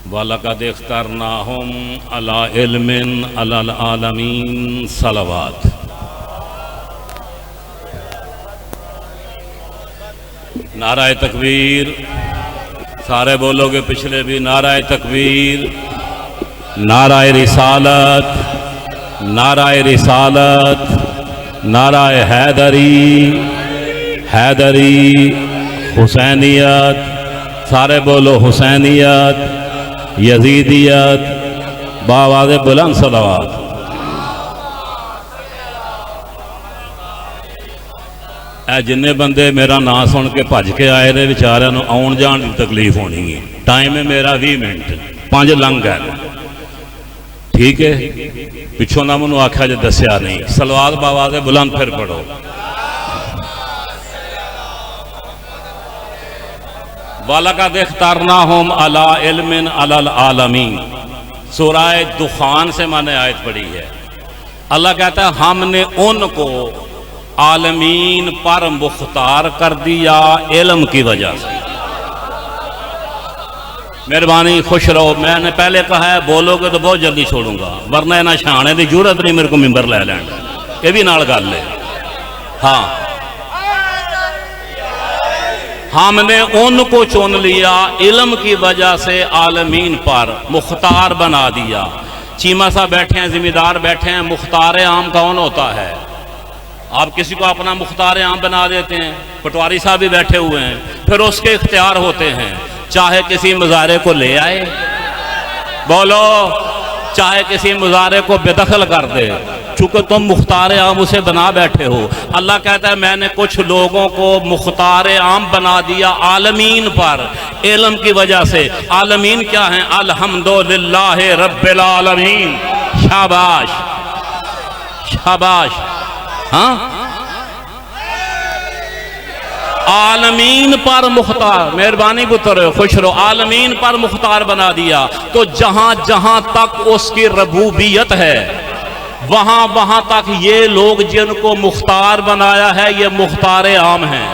वलक़द इख्तरनाहुम अला इल्मिन अलल आलमीन। सलावत। नाराए तकबीर। सारे बोलोगे पिछले भी। नाराए तकबीर, नाराए रिसालत, नाराए रिसालत, नाराए हैदरी, हैदरी, हुसैनियत। सारे बोलो हुसैनियत, यजीदियत, बावाज़े बुलंद सलावत। ए जिन्ने बंदे मेरा नाम सुन के भज के आए ने बेचारिਆਂ ਨੂੰ आउण जाण की तकलीफ होनी है। टाइम है मेरा 20 मिनट, 5 लंघ गए। ठीक है, पिछों ना मैनू आख्या जो दसिया नहीं। सलवात बावाज़े बुलंद फिर पढ़ो। वलक़द इख्तरनाहुम अला इल्मिन अलल आलमीन। सूरह दुखान से मैंने आयत पढ़ी है। अल्लाह कहता है हमने उनको आलमीन पर मुख्तार कर दिया इल्म की वजह से। मेहरबानी, खुश रहो। मैंने पहले कहा है बोलोगे तो बहुत जल्दी छोड़ूंगा, वरना इन्हें छाने की जरूरत नहीं मेरे को मिंबर ले लेना। ये भी नाल गल है। हाँ, हमने उनको चुन लिया इल्म की वजह से, आलमीन पर मुख्तार बना दिया। चीमा साहब बैठे हैं, जिम्मेदार बैठे हैं। मुख्तार आम कौन होता है? आप किसी को अपना मुख्तार आम बना देते हैं। पटवारी साहब भी बैठे हुए हैं। फिर उसके इख्तियार होते हैं, चाहे किसी मुजारे को ले आए, बोलो, चाहे किसी मुजारे को बेदखल कर दे, चूंकि तुम मुख्तार आम उसे बना बैठे हो। अल्लाह कहता है मैंने कुछ लोगों को मुख्तार आम बना दिया आलमीन पर इल्म की वजह से। आलमीन क्या है? अल्हम्दुलिल्लाह रब्बिल आलमीन। शाबाश, शाबाश। हाँ, आलमीन पर मुख्तार। मेहरबानी पुत्र, खुश रहो। आलमीन पर मुख्तार बना दिया तो जहां जहां तक उसकी रबूबियत है, वहां वहां तक ये लोग जिनको मुख्तार बनाया है ये मुख्तार आम हैं।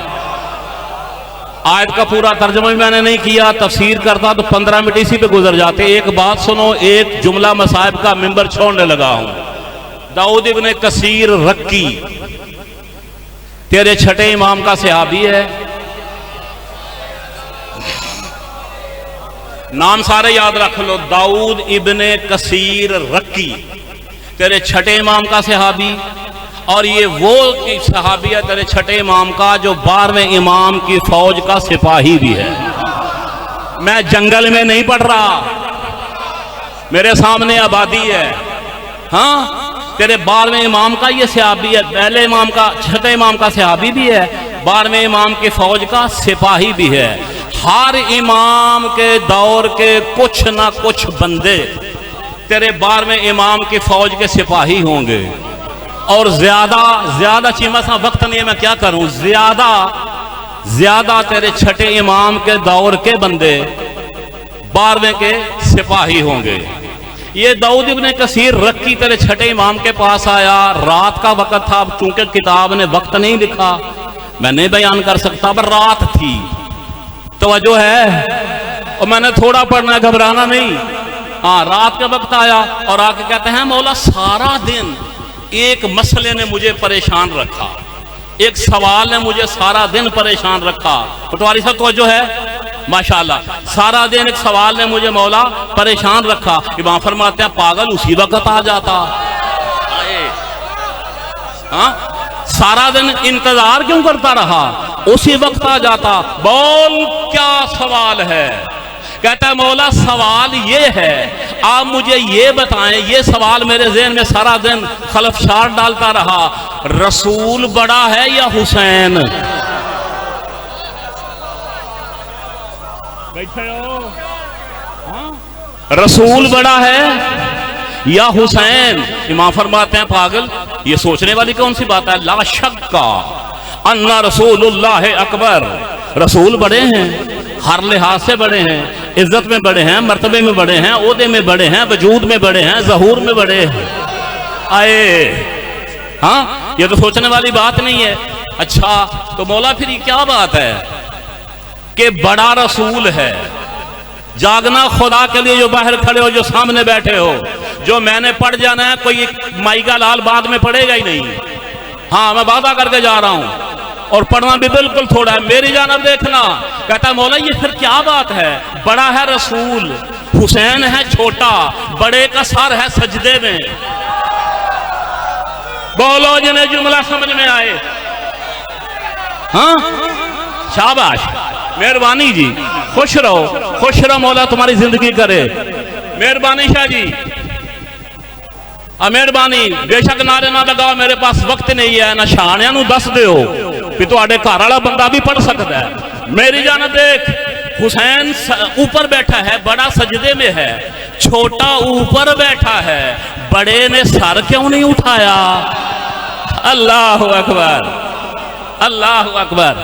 आयत का पूरा तर्जुमा भी मैंने नहीं किया। तफसीर करता तो 15 मिनट इसी पे गुजर जाते। एक बात सुनो, एक जुमला मसाइब का मिंबर छोड़ने लगा हूं। दाऊद इब्ने कसीर रक्की तेरे छठे इमाम का सहाबी है। नाम सारे याद रख लो। दाऊद इब्ने कसीर रक्की तेरे छठे इमाम का सहाबी। और ये वो सहाबी है तेरे छठे इमाम का जो 12वें इमाम की फौज का सिपाही भी है। मैं जंगल में नहीं पढ़ रहा, मेरे सामने आबादी है। हाँ, तेरे 12वें इमाम का ये सहाबी है। पहले इमाम का, छठे इमाम का सहाबी भी है, 12वें इमाम की फौज का सिपाही भी है। हर इमाम के दौर के कुछ ना कुछ बंदे तेरे 12वें इमाम की फौज के सिपाही होंगे। और ज्यादा चीमा सा वक्त नहीं है, मैं क्या करूं, ज्यादा तेरे छठे इमाम के दौर के बंदे 12वें के सिपाही होंगे। ये दाऊद इब्ने कसीर रक्की तेरे छठे इमाम के पास आया। रात का वक्त था, चूंकि किताब ने वक्त नहीं लिखा, मैं नहीं बयान कर सकता, पर रात थी। तवज्जो है, और मैंने थोड़ा पढ़ना, घबराना नहीं। हाँ, रात का वक्त आया और आके कहते हैं मौला सारा दिन एक मसले ने मुझे परेशान रखा, एक सवाल ने मुझे सारा दिन परेशान रखा। पटवारी साहब तवज्जो है, माशाल्लाह। सारा दिन एक सवाल ने मुझे मौला परेशान रखा। इमाम फरमाते हैं पागल उसी वक्त आ जाता। हाँ, सारा दिन इंतजार क्यों करता रहा, उसी वक्त आ जाता। बोल क्या सवाल है? कहता है मौला सवाल ये है, आप मुझे ये बताएं, ये सवाल मेरे ज़हन में सारा दिन खलफशार डालता रहा, रसूल बड़ा है या हुसैन? बैठे हो? रसूल बड़ा है या हुसैन? इमाम फरमाते हैं पागल, ये सोचने वाली कौन सी बात है? ला शक्का अन्ना रसूलुल्लाह अकबर। रसूल बड़े हैं, हर लिहाज से बड़े हैं, इज्जत में बड़े हैं, मर्तबे में बड़े हैं, ओहदे में बड़े हैं, वजूद में बड़े हैं, ज़हूर में बड़े हैं। आए, हाँ, ये तो सोचने वाली बात नहीं है। अच्छा, तो मौला फिर ये क्या बात है कि बड़ा रसूल है, जागना खुदा के लिए, जो बाहर खड़े हो, जो सामने बैठे हो, जो मैंने पढ़ जाना है, कोई माई का लाल बाद में पढ़ेगा ही नहीं। हाँ, मैं वादा करके जा रहा हूं और पढ़ना भी बिल्कुल थोड़ा है। मेरी जानब देखना। कहता मौला ये फिर क्या बात है, बड़ा है रसूल, हुसैन है छोटा, बड़े का सर है सजदे में। बोलो जिन्हें जुमला समझ में आए। हाँ, शाबाश, मेहरबानी जी, खुश रहो मौला तुम्हारी जिंदगी करे। मेहरबानी शाह जी, मेहरबानी। बेशक नारे ना लगाओ, मेरे पास वक्त नहीं है, ना शानिया नू दस दो भी तुहाडे घर वाला बंदा भी पढ़ सकता है। मेरी जान देख, हुसैन ऊपर बैठा है, बड़ा सजदे में है, छोटा ऊपर बैठा है, बड़े ने सर क्यों नहीं उठाया? अल्लाह अकबर, अल्लाह अकबर।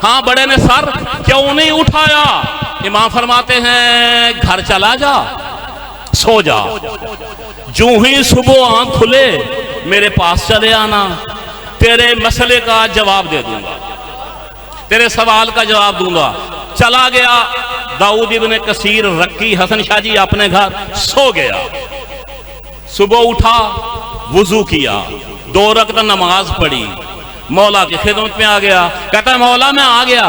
हाँ, बड़े ने सर क्यों नहीं उठाया? इमाम फरमाते हैं घर चला जा, सो जा, जो ही सुबह आंख खुले मेरे पास चले आना, तेरे मसले का जवाब दे दूंगा, तेरे सवाल का जवाब दूंगा। चला गया दाऊद इब्ने कसीर रक्की हसन शाह जी अपने घर, सो गया। सुबह उठा, वुजू किया, 2 रकात नमाज पढ़ी, मौला की खिदमत में आ गया। कहता है मौला मैं आ गया।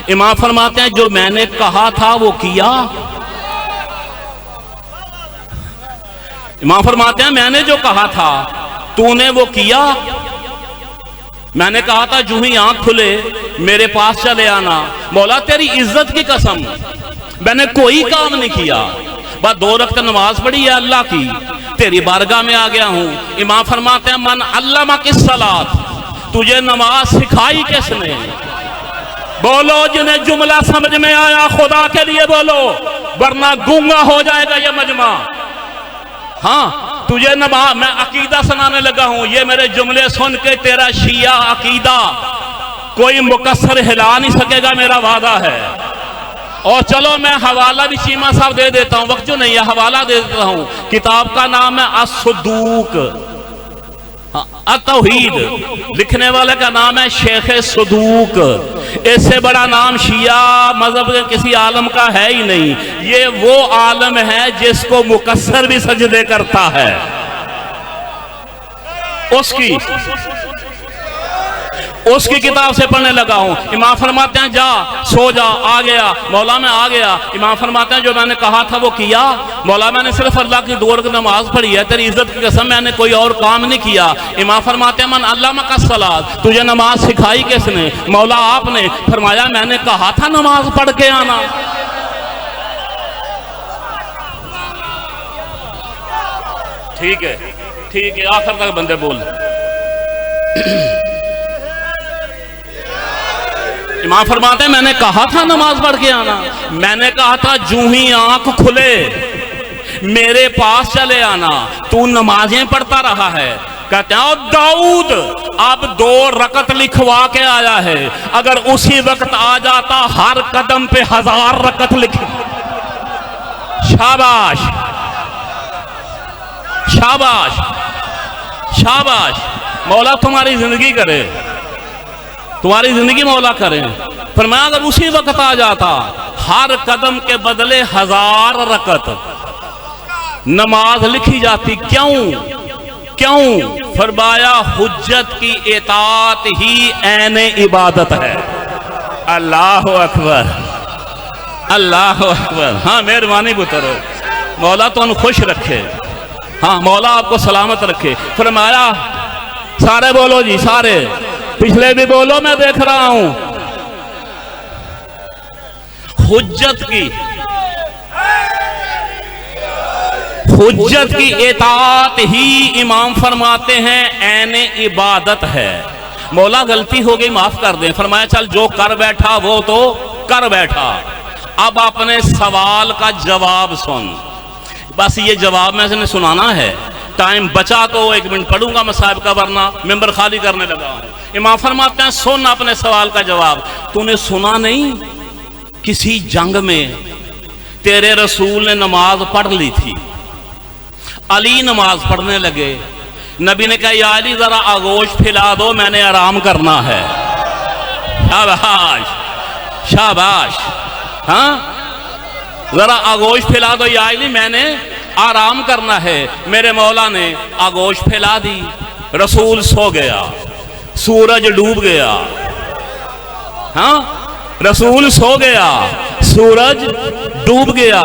इमाम फरमाते हैं जो मैंने कहा था वो किया? इमाम फरमाते हैं मैंने जो कहा था तूने वो किया? मैंने कहा था जो ही आंख खुले मेरे पास चले आना। मौला तेरी इज्जत की कसम मैंने कोई काम नहीं किया, बस 2 रकात नमाज पढ़ी है अल्लाह की, तेरी बारगाह में आ गया हूं। इमाम फरमाते हैं मन अल्लामा किस सलात, तुझे नमाज सिखाई किसने? बोलो जिन्हें जुमला समझ में आया खुदा के लिए बोलो, वरना गूंगा हो जाएगा ये मजमा। हाँ, तुझे नमाज, मैं अकीदा सुनाने लगा हूं, ये मेरे जुमले सुन के तेरा शिया अकीदा कोई मुकस्सर हिला नहीं सकेगा, मेरा वादा है। और चलो मैं हवाला भी चीमा साहब दे देता हूं, वक्त जो नहीं है हवाला दे देता हूं। किताब का नाम है अस-सुदूक, अत-तौहीद, लिखने वाले का नाम है शेख सदूक। इससे बड़ा नाम शिया मजहब के किसी आलम का है ही नहीं। ये वो आलम है जिसको मुकस्सर भी सजदे करता है। उसकी किताब से पढ़ने लगा हूं। इमाम फरमाते हैं जा सो जा, आ गया मौला मैं आ गया। इमाम फरमाते हैं जो मैंने कहा था वो किया? मौला मैंने सिर्फ अल्लाह की 2 रकात नमाज पढ़ी है, तेरी इज्जत की कसम मैंने कोई और काम नहीं किया। इमाम फरमाते हैं मन अल्लामा का सलात, तुझे नमाज सिखाई किसने? मौला आपने। फरमाया मैंने कहा था नमाज पढ़ के आना। ठीक है, ठीक है, आखिर तक बंदे बोल। इमाम फरमाते हैं मैंने कहा था नमाज पढ़ के आना, मैंने कहा था जूं ही आंख खुले मेरे पास चले आना, तू नमाजें पढ़ता रहा है। कहते हैं दाऊद अब 2 रकात लिखवा के आया है, अगर उसी वक्त आ जाता हर कदम पे 1000 रकात लिख। शाबाश शाबाश शाबाश, मौला तुम्हारी जिंदगी करे, तुम्हारी जिंदगी मौला करें। फरमाया अगर उसी वक्त आ जाता हर कदम के बदले 1000 रकात नमाज लिखी जाती। क्यों? फरमाया हुज्जत की इताअत ही ऐने इबादत है। अल्लाह अकबर, अल्लाह अकबर। हाँ, मेहरबानी बुतरो, मौला तो खुश रखे। हाँ, मौला आपको सलामत रखे। फरमाया सारे बोलो जी, सारे पिछले भी बोलो, मैं देख रहा हूं। हुज्जत की इताअत ही इमाम फरमाते हैं ऐने इबादत है। मौला गलती हो गई माफ कर दें। फरमाया चल जो कर बैठा वो तो कर बैठा, अब अपने सवाल का जवाब सुन। बस ये जवाब मैंने सुनाना है, टाइम बचा तो 1 मिनट पढ़ूंगा मैं साहब का, वरना मेंबर खाली करने लगा हूं। इमाम फरमाते हैं सुन अपने सवाल का जवाब। तूने सुना नहीं किसी जंग में तेरे रसूल ने नमाज पढ़ ली थी, अली नमाज पढ़ने लगे, नबी ने कहा या अली जरा आगोश फैला दो, मैंने आराम करना है। शाबाश शाबाश। हाँ, जरा आगोश फैला दो या अली, मैंने आराम करना है। मेरे मौला ने आगोश फैला दी, रसूल सो गया, सूरज डूब गया। हाँ, रसूल सो गया, सूरज डूब गया।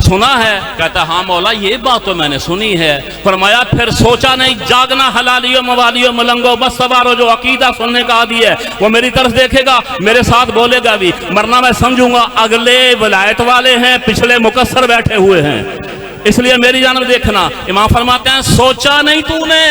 सुना है? कहता हाँ मौला ये बात तो मैंने सुनी है। फरमाया फिर सोचा नहीं, जागना हलालियो मवालियो मलंगो बस सवारो, जो अकीदा सुनने का आदी है वो मेरी तरफ देखेगा, मेरे साथ बोलेगा भी, मरना मैं समझूंगा अगले वलायत वाले हैं, पिछले मुकस्सर बैठे हुए हैं, इसलिए मेरी जानब देखना। इमाम फरमाते हैं सोचा नहीं तूने,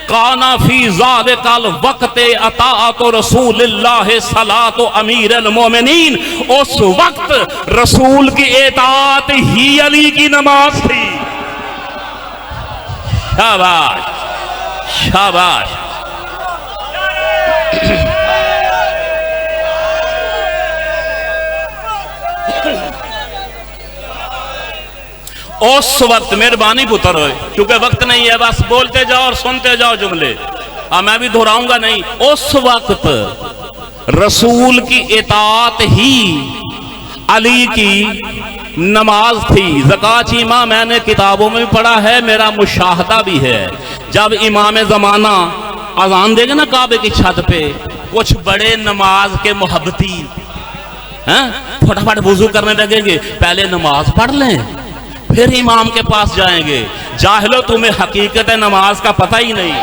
काना फी ज़ालिकल वक़्ते अताअतु रसूलिल्लाह सलातो अमीरुल मोमिनीन, उस वक्त रसूल की इताअत ही अली की नमाज थी। शाबाश शाबाश। उस वक्त मेहरबानी पुत्र हो, क्योंकि वक्त नहीं है, बस बोलते जाओ और सुनते जाओ जुमले, मैं भी दोहराऊंगा नहीं। उस वक्त रसूल की इताअत ही अली की नमाज थी। ज़कात ईमा मैंने किताबों में भी पढ़ा है, मेरा मुशाहदा भी है। जब इमाम ज़माना अजान देंगे ना काबे की छत पे, कुछ बड़े नमाज के मोहब्बती फटाफट वुजू करने लगेंगे, पहले नमाज पढ़ लें फिर इमाम के पास जाएंगे। जाहिलो, तुम्हें हकीकत नमाज का पता ही नहीं,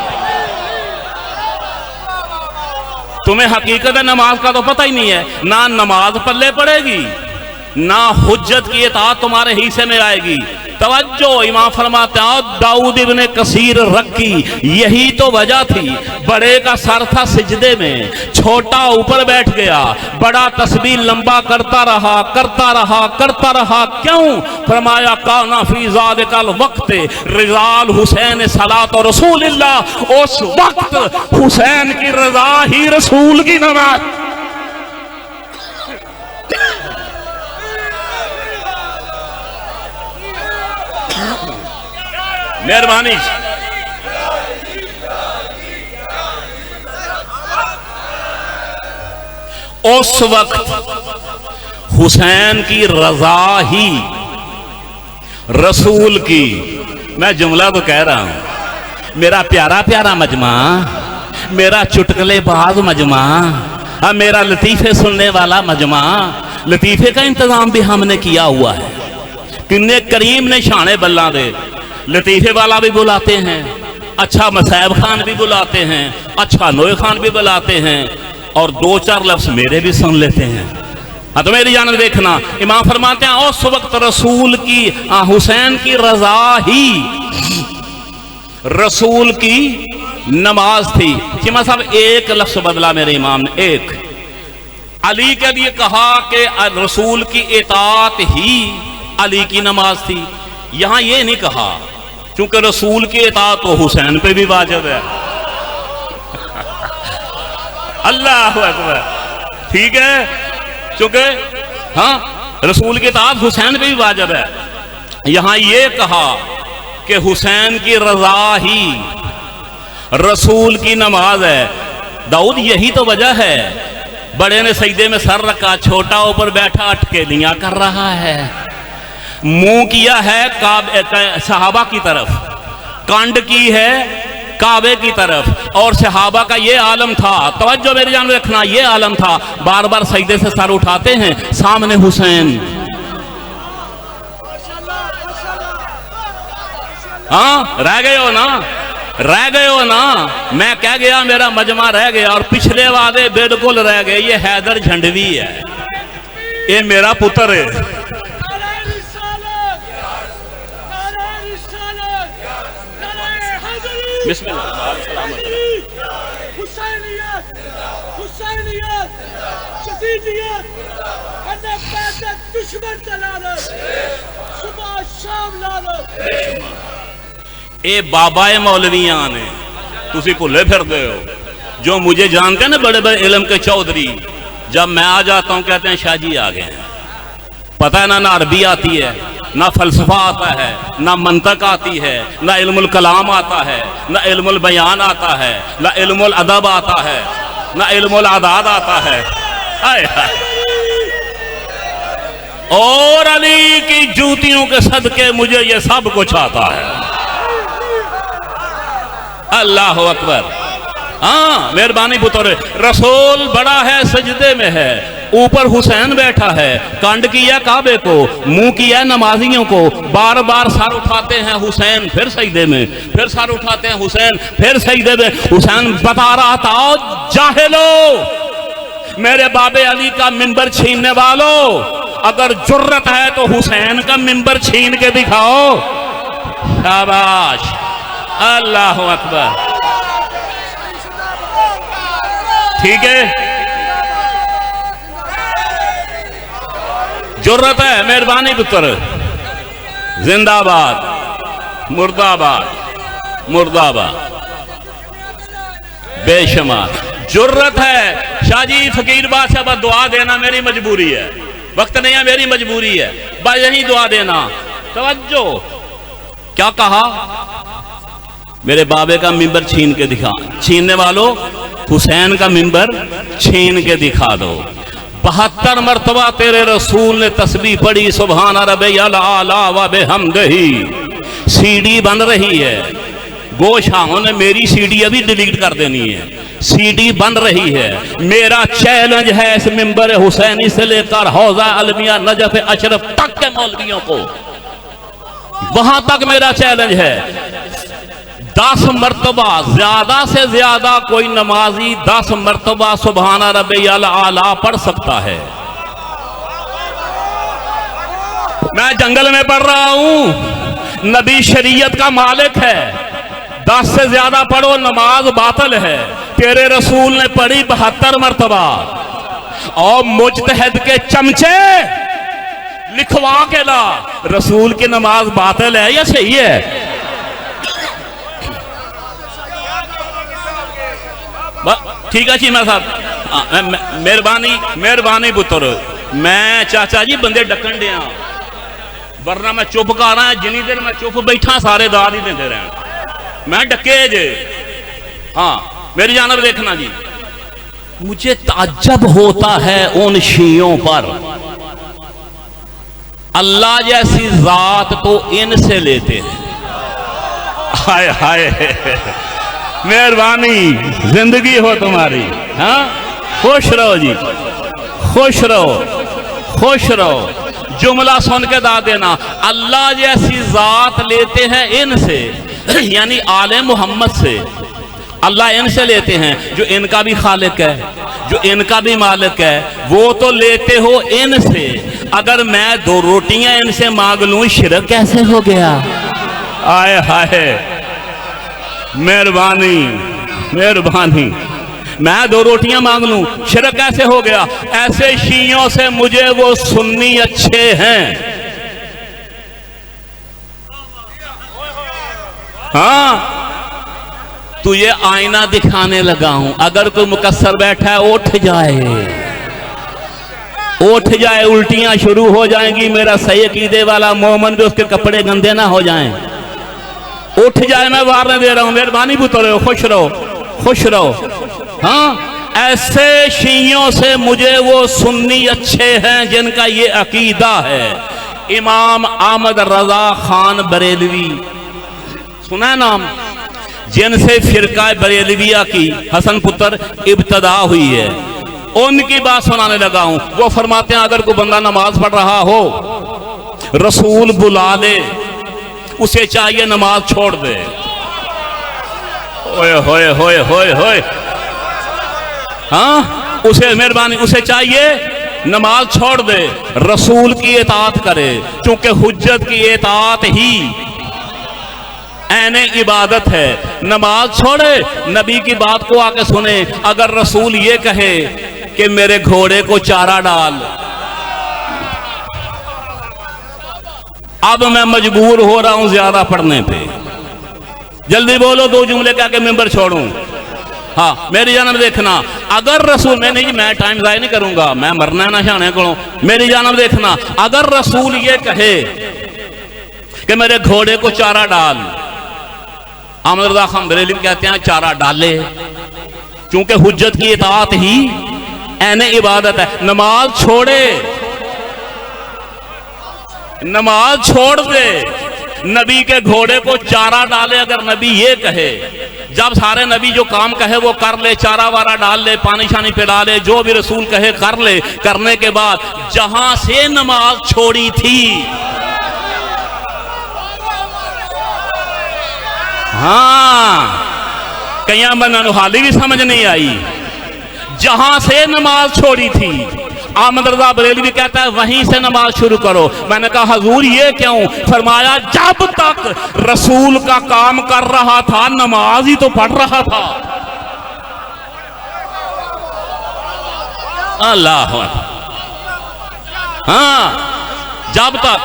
तुम्हें हकीकत नमाज का तो पता ही नहीं है। ना नमाज पल्ले पड़ेगी, ना हुज्जत की इताअत तुम्हारे हिस्से में आएगी। तवज्जो, इमाम फरमाते हैं दाऊद इब्ने कसीर रक्की, यही तो वजह थी। बड़े का सर था सिजदे में, छोटा ऊपर बैठ गया, बड़ा तस्बीह लंबा करता रहा करता रहा करता रहा। क्यों? फरमाया काना फी ज़ालिकल वक़्त रिज़ाल हुसैन सलात और रसूलिल्लाह, उस वक्त हुसैन की रजा ही रसूल की नमाज। मेहरबानी। उस वक्त हुसैन की रजा ही रसूल की। मैं जुमला तो कह रहा हूं, मेरा प्यारा प्यारा मजमा, मेरा चुटकुलेबाज मजमा, मेरा लतीफे सुनने वाला मजमा। लतीफे का इंतजाम भी हमने किया हुआ है। किन्ने करीम ने शाने बल्ला दे, लतीफे वाला भी बुलाते हैं, अच्छा मसैब खान भी बुलाते हैं, अच्छा नोए खान भी बुलाते हैं, और दो चार लफ्ज मेरे भी सुन लेते हैं। हाँ, तो मेरी जानब देखना। इमाम फरमाते हैं उस वक्त रसूल की हुसैन की रजा ही रसूल की नमाज थी। चिमा साहब एक लफ्ज बदला मेरे इमाम ने, एक अली के लिए कहा कि रसूल की इताअत ही अली की नमाज थी। यहां ये नहीं कहा क्योंकि रसूल की इताअत तो हुसैन पे भी वाजिब है। अल्लाह अकबर, ठीक है, क्योंकि हाँ रसूल की इताअत हुसैन पे भी वाजिब है। यहां ये कहा कि हुसैन की रजा ही रसूल की नमाज है। दाऊद, यही तो वजह है, बड़े ने सजदे में सर रखा, छोटा ऊपर बैठा अटकेलियां कर रहा है, मुंह किया है सहाबा की तरफ, कांड की है काबे की तरफ, और सहाबा का ये आलम था। तवज्जो मेरी जान रखना, ये आलम था, बार बार सजदे से सर उठाते हैं, सामने हुसैन। हाँ, रह गए हो ना, रह गए हो ना। मैं कह गया मेरा मजमा रह गया, और पिछले वादे बिल्कुल रह गए। ये हैदर झंडवी है, ये मेरा पुत्र है। ए बाबा मौलवियां ने तुसी भुले फिरते हो, जो मुझे जानते हैं ना बड़े बड़े इल्म के चौधरी, जब मैं आ जाता हूं कहते हैं शाह जी आ गए हैं। पता है ना अरबी आती है, ना फलसफा आता है, ना मंतक आती है, ना इल्मुल कलाम आता है, ना इल्मुल बयान आता है, ना इल्मुल अदब आता है, ना इल्मुल आदाद आता है। आए और अली की जूतियों के सदके मुझे ये सब कुछ आता है। अल्लाह अकबर। हाँ, मेहरबानी पुत्र। रसूल बड़ा है, सजदे में है, ऊपर हुसैन बैठा है, कांड किया काबे को, मुंह किया नमाजियों को, बार बार सर उठाते हैं हुसैन, फिर सजदे में, फिर सर उठाते हैं हुसैन, फिर सजदे में। हुसैन बता रहा था, जाहिलो, मेरे बाबे अली का मिंबर छीनने वालों, अगर जुर्रत है तो हुसैन का मिंबर छीन के दिखाओ। शाबाश, अल्लाह अकबर। ठीक है, जुर्रत है, मेहरबानी पुत्र। जिंदाबाद, मुर्दाबाद, मुर्दाबाद, बेशुमार जुर्रत है। शाहजी फकीर बादशाह, बस दुआ देना मेरी मजबूरी है, वक्त नहीं है, मेरी मजबूरी है, बस यही दुआ देना। तवज्जो, क्या कहा? मेरे बाबे का मिंबर छीन के दिखा। छीनने वालों, हुसैन का मिंबर छीन के दिखा दो। 72 मरतबा तेरे रसूल ने तस्बीह पढ़ी, सुभान रब्बियल आला व बिहम्दिही। सीडी बन रही है, गोशाहों ने मेरी सीडी अभी डिलीट कर देनी है। सीडी बन रही है। मेरा चैलेंज है इस मिंबर हुसैनी से लेकर हौजा अलमिया नजफ अशरफ तक के मौलवियों को, वहां तक मेरा चैलेंज है। 10 मरतबा, ज्यादा से ज्यादा कोई नमाजी 10 मरतबा सुभान रब्बियल आला पढ़ सकता है। मैं जंगल में पढ़ रहा हूं, नबी शरीयत का मालिक है, 10 से ज्यादा पढ़ो नमाज बातिल है। तेरे रसूल ने पढ़ी 72 मरतबा, और मुजतहिद के चमचे लिखवा के ला, रसूल की नमाज बातिल है या सही है? ठीक है चीमा साहब, मेहरबानी, मेहरबानी पुत्र। मैं चाचा जी बंदे डकन दिया, वरना मैं चुप कर रहा, जिनी देर मैं चुप बैठा सारे दाद ही देते रहे, मैं डके जे। हाँ, मेरी जानब देखना जी। मुझे ताज्जुब होता है उन शियों पर, अल्लाह जैसी जात तो इनसे लेते हैं। हाय हाय, मेहरबानी, जिंदगी हो तुम्हारी। हाँ, खुश रहो जी, खुश रहो, खुश रहो। जुमला सुन के दा देना, अल्लाह जैसी जात लेते हैं इनसे, यानी आले मोहम्मद से। अल्लाह इनसे लेते हैं जो इनका भी खालिक है, जो इनका भी मालिक है, वो तो लेते हो इनसे। अगर मैं 2 रोटियां इनसे मांग लूं, शिरक कैसे हो गया? आए हाय, मेहरबानी, मेहरबानी। मैं 2 रोटियां मांग लूं, शिरक कैसे हो गया? ऐसे शियों से मुझे वो सुन्नी अच्छे हैं। हाँ, तुझे आईना दिखाने लगा हूं, अगर कोई मुकस्सर बैठा है उठ जाए, उठ जाए, उल्टियां शुरू हो जाएंगी। मेरा सही अकीदे वाला मोमन भी उसके कपड़े गंदे ना हो जाएं, उठ जाए, मैं वारने दे रहा हूं। मेहरबानी पुत्र, खुश रहो, खुश रहो। हाँ, ऐसे शियों से मुझे वो सुन्नी अच्छे हैं जिनका ये अकीदा है। इमाम अहमद रजा खान बरेलवी, सुना नाम? जिनसे फिरका बरेलविया की हसन पुत्र इब्तदा हुई है, उनकी बात सुनाने लगा हूं। वो फरमाते हैं, अगर कोई बंदा नमाज पढ़ रहा हो, रसूल बुला ले, उसे चाहिए नमाज छोड़ दे। ओए होए होए होए होए, हाँ, उसे मेहरबानी, उसे चाहिए नमाज छोड़ दे, रसूल की इताअत करे, क्योंकि हुज्जत की इताअत ही ऐने इबादत है। नमाज छोड़े, नबी की बात को आके सुने। अगर रसूल ये कहे कि मेरे घोड़े को चारा डाल, अब मैं मजबूर हो रहा हूं ज्यादा पढ़ने पे, जल्दी बोलो 2 जुमले क्या के मेंबर छोड़ूं। हाँ, मेरी जानब देखना, अगर रसूल, मैं नहीं, मैं टाइम ज़ाया नहीं करूंगा, मैं मरना है ना शाने को। मेरी जानब देखना, अगर रसूल ये कहे कि मेरे घोड़े को चारा डाल, अहमद रज़ा खान बरेलवी कहते हैं चारा डाले, क्योंकि हुज्जत की इताअत ही ऐने इबादत है। नमाज छोड़े, नमाज छोड़ दे, नबी के घोड़े को चारा डाले। अगर नबी ये कहे, जब सारे नबी जो काम कहे वो कर ले, चारा वारा डाल ले, पानी शानी पिला ले, जो भी रसूल कहे कर ले। करने के बाद जहां से नमाज छोड़ी थी, हाँ कईयां बंदा हाली भी समझ नहीं आई, जहां से नमाज छोड़ी थी अहमद रजा बरेली भी कहता है वहीं से नमाज शुरू करो। मैंने कहा हुजूर ये क्यों? फरमाया जब तक रसूल का काम कर रहा था नमाज ही तो पढ़ रहा था। अल्लाह, हाँ जब तक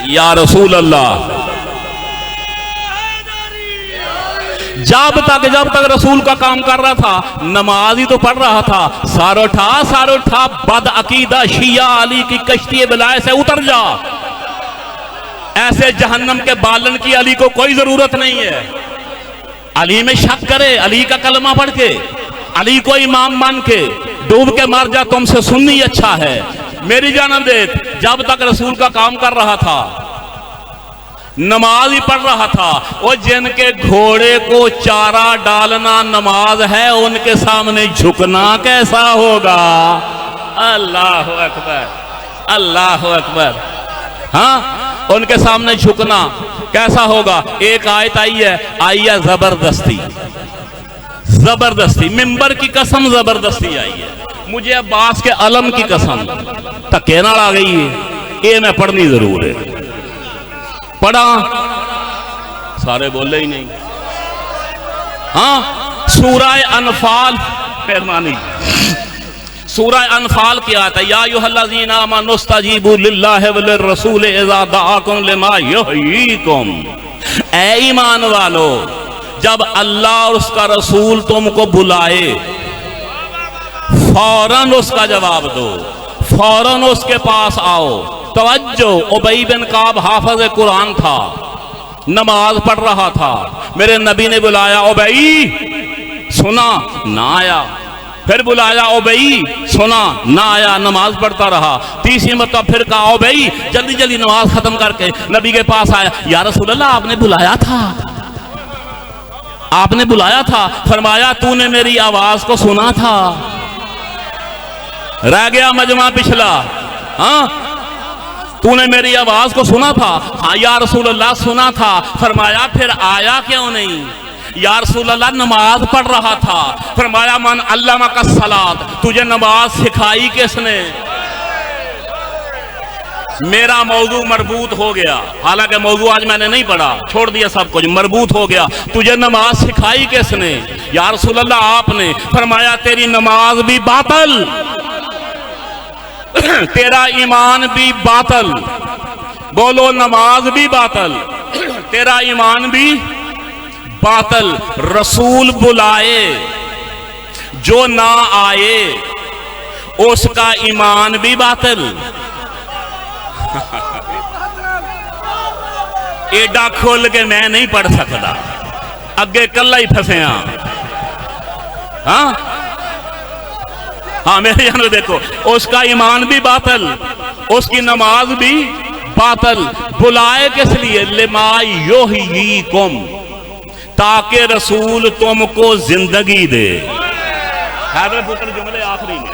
या रसूल अल्लाह, जब तक रसूल का काम कर रहा था नमाज ही तो पढ़ रहा था। सारोठा बद अकीदा शिया अली की कश्ती बिलाए से उतर जा। ऐसे जहन्नम के बालन की अली को कोई जरूरत नहीं है। अली में शक करे, अली का कलमा पढ़ के, अली को इमाम मान के डूब के मर जा, तुमसे सुन्नी अच्छा है। मेरी जानब देख, जब तक रसूल का काम कर रहा था नमाज ही पढ़ रहा था। वो जिनके घोड़े को चारा डालना नमाज है, उनके सामने झुकना कैसा होगा? अल्लाह अकबर, अल्लाह अकबर। हाँ, उनके सामने झुकना कैसा होगा? एक आयत आई है जबरदस्ती, जबरदस्ती मिंबर की कसम जबरदस्ती आई है। मुझे अब्बास के अलम की कसम धक्के नाल आ गई है, ये मैं पढ़नी जरूर है। पढ़ा, सारे बोले ही नहीं। हाँ, सूरह अनफाल, मेहरबानी, सूरह अनफाल की आता है, या अय्युहल्लज़ीना आमनू इस्तजीबू लिल्लाहि व लिर्रसूल इज़ा दआकुम लिमा युहयीकुम। ऐ ईमान वालो, जब अल्लाह और उसका रसूल तुमको बुलाए फौरन उसका जवाब दो, फौरन उसके पास आओ। तवज्जो, उबई बिन काब हाफिज कुरान था, नमाज पढ़ रहा था। मेरे नबी ने बुलाया, उबई सुना, ना आया। फिर बुलाया, उबई सुना, ना आया, नमाज पढ़ता रहा। तीसरी मतलब फिर कहा, उबई जल्दी जल्दी नमाज खत्म करके नबी के पास आया। या रसूल अल्लाह, आपने बुलाया था, आपने बुलाया था। फरमाया तूने मेरी आवाज को सुना था? रह गया मजमा पिछला। हाँ, तूने मेरी आवाज को सुना था? हाँ या रसूल अल्लाह सुना था। फरमाया फिर आया क्यों नहीं? या रसूल अल्लाह नमाज पढ़ रहा था। फरमाया मन अल्लामा का सलात, तुझे नमाज सिखाई किसने? मेरा मौजू मरबूत हो गया, हालांकि मौजू आज मैंने नहीं पढ़ा, छोड़ दिया सब कुछ, मरबूत हो गया। तुझे नमाज सिखाई किसने? या रसूल अल्लाह आपने। फरमाया तेरी नमाज भी बातल, तेरा ईमान भी बातल। बोलो नमाज भी बातल, तेरा ईमान भी बातल। रसूल बुलाए, जो ना आए उसका ईमान भी बातल। एडा खोल के मैं नहीं पढ़ सकता, अगे कला ही फसे। हाँ हाँ, मेरे यहाँ देखो, उसका ईमान भी बातल, उसकी नमाज भी बातल। बुलाए किस लिए? लिमा युहयीकुम, ताकि रसूल तुमको जिंदगी दे। हैदर पुत्र जुमले आखिरी में,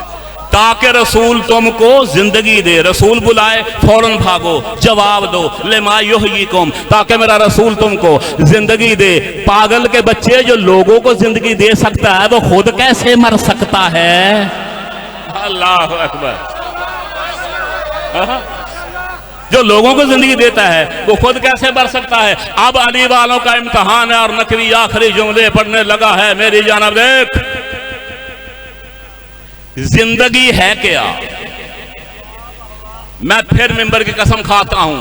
ताकि रसूल तुमको जिंदगी दे। रसूल बुलाए फौरन भागो, जवाब दो, लिमा युहयीकुम, ताकि मेरा रसूल तुमको जिंदगी दे। पागल के बच्चे, जो लोगों को जिंदगी दे सकता है वो खुद कैसे मर सकता है? अल्लाह अकबर। जो लोगों को जिंदगी देता है वो खुद कैसे मर सकता है? अब अली वालों का इम्तिहान है और नकवी आखिरी जुमले पढ़ने लगा है। मेरी जानब देख, जिंदगी है क्या? मैं फिर मिंबर की कसम खाता हूं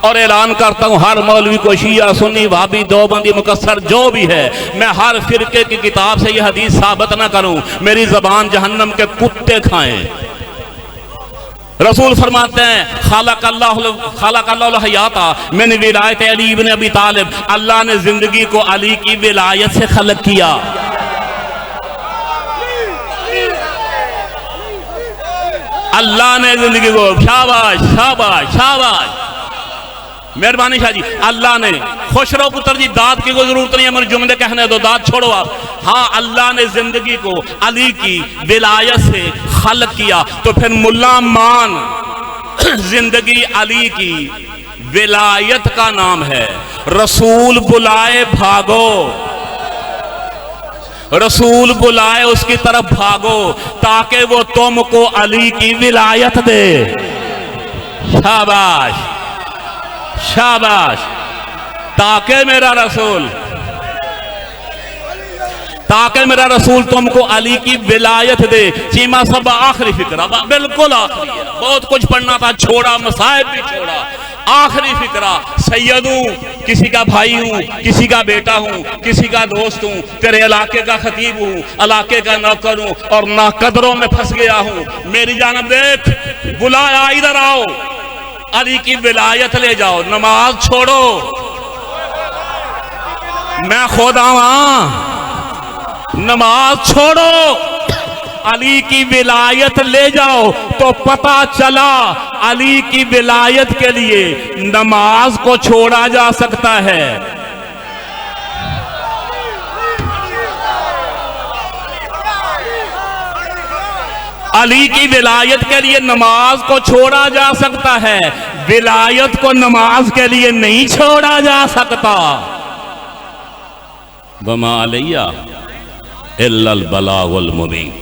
और ऐलान करता हूं, हर मौलवी को, शिया सुन्नी भाभी देवबंदी मुकस्सर जो भी है, मैं हर फिरके की किताब से यह हदीस साबित ना करूं, मेरी जबान जहन्नम के कुत्ते खाएं। रसूल फरमाते हैं खालकल्लाहु हयाता मिन विलायत अली इब्न अबी तालिब, अल्लाह ने जिंदगी को अली की विलायत से खलक किया। अल्लाह ने जिंदगी को, शाबाश शाबाश शाबाश, मेहरबानी शाह जी। अल्लाह ने, खुश रहो पुत्र जी, दाद की कोई जरूरत नहीं है, मेरे जुमले कहने दो, दाद छोड़ो आप। हाँ, अल्लाह ने जिंदगी को अली की विलायत से खल्क किया, तो फिर मुल्ला मान जिंदगी अली की विलायत का नाम है। रसूल बुलाए भागो, रसूल बुलाए उसकी तरफ भागो, ताकि वो तुमको अली की विलायत दे। शाबाश शाबाश, ताकि मेरा रसूल तुमको अली की विलायत दे। चीमा सब आखिरी फिक्रा, बिल्कुल आखिरी है, बहुत कुछ पढ़ना था, छोड़ा, मसाइब भी छोड़ा। आखिरी फिक्रा, सैयद हूं, किसी का भाई हूं, किसी का बेटा हूं, किसी का दोस्त हूं, तेरे इलाके का खतीब हूं, इलाके का नौकर हूं, और ना कदरों में फंस गया हूं। मेरी जानब देख, बुलाया, इधर आओ, अली की विलायत ले जाओ, नमाज छोड़ो, मैं खुद आऊं, नमाज छोड़ो, अली की विलायत ले जाओ। तो पता चला अली की विलायत के लिए नमाज को छोड़ा जा सकता है। अली की विलायत के लिए नमाज को छोड़ा जा सकता है, विलायत को नमाज के लिए नहीं छोड़ा जा सकता। वमा अलैया इल्लल बलागुल मुबीन।